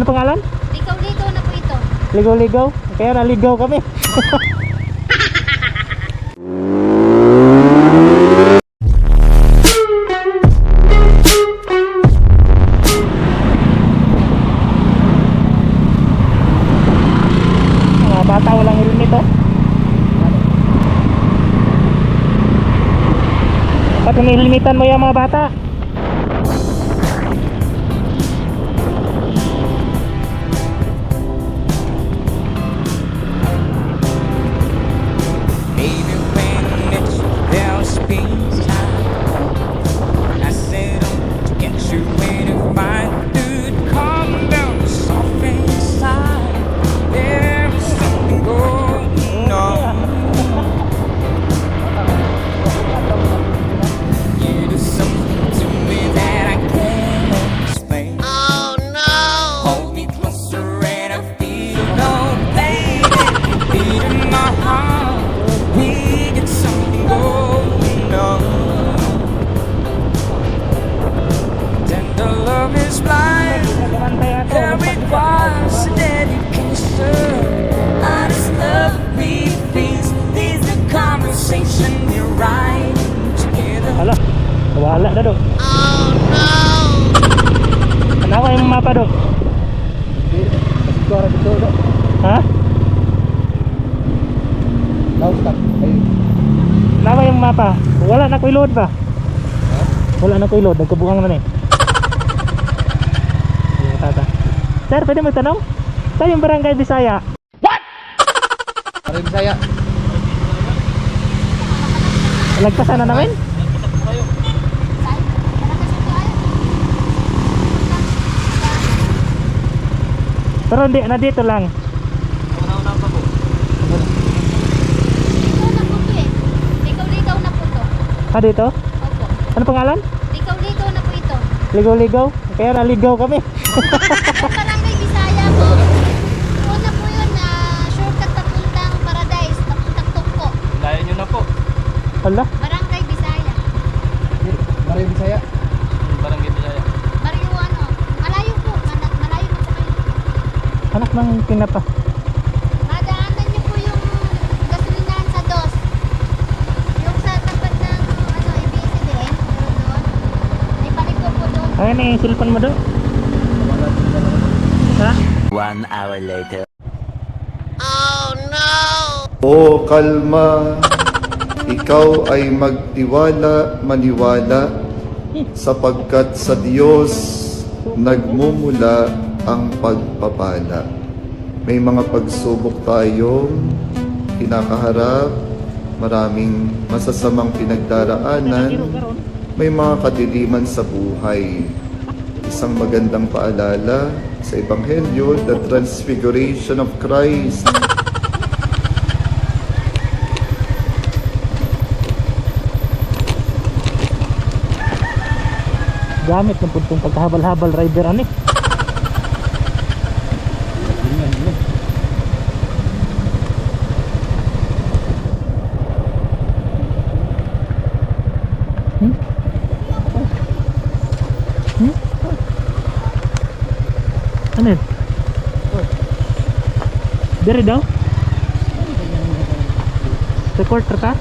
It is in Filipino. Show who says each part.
Speaker 1: Ano pangalan?
Speaker 2: Ligaw-ligaw na po ito.
Speaker 1: Ligaw-ligaw? Kaya naligaw kami. Mga bata walang helmet oh. Dapat hinihilmitan mo yung mga bata.
Speaker 3: Maybe when it's there spins time, I said to get you in a fight, dude, calm down, soft inside. There is something going on. You do something to me that I can't explain. Oh no! Hold me closer and I feel no pain. Beat in my heart. We get something going on. Tender love is blind. There requires a dedication. Honest love reveals. There's a conversation we're right together.
Speaker 1: Hala, wala na do.
Speaker 3: Oh no!
Speaker 1: Nawa yung mapa do. Ha? Nawa yung mapa. Wala na ko load ba? Wala na ko load, nagkabuhang na ni. Tata. Sir, pwede magtanong? Saan yung barangay Bisaya?
Speaker 4: Barangay Bisaya.
Speaker 1: Lagpasan na namin? Pero hindi, na dito lang.
Speaker 2: Ligaw na po ito eh. Ligaw-ligaw na po ito.
Speaker 1: Ha, dito?
Speaker 2: Opo.
Speaker 1: Ano pangalan?
Speaker 2: Ligaw-ligaw na po ito.
Speaker 1: Ligaw-ligaw? Kaya naligaw kami.
Speaker 2: Yung Barangay Bisaya po. Una po yun na shortcut papuntang Paradise, papuntang Tukpo.
Speaker 4: Layo nyo na po.
Speaker 1: Hala,
Speaker 2: Barangay Bisaya.
Speaker 4: Barangay Bisaya. Barangay Bisaya.
Speaker 2: Barrio ano? Malayo po. Malayo na po kayo.
Speaker 1: anak ng pinapa.
Speaker 2: Madaanan niyo po yung gasolinahan sa DOS. Yung sa tapat ng ABS-CBN. Doon. May paliko po doon.
Speaker 1: Ayun yung cellphone mo doon. Ha?
Speaker 3: 1 hour later.
Speaker 5: O kalma, ikaw ay magtiwala, maniwala, sapagkat sa Diyos nagmumula ang pagpapala. May mga pagsubok tayong kinakaharap, maraming masasamang pinagdaraanan, may mga kadiliman sa buhay. Isang magandang paalala sa Ebanghelyo, the Transfiguration of Christ.
Speaker 1: Gamit ng puntong pagkahabal-habal rider ani. Hmm? Hmm? Ano yun? Dari daw? Sa quarter ka?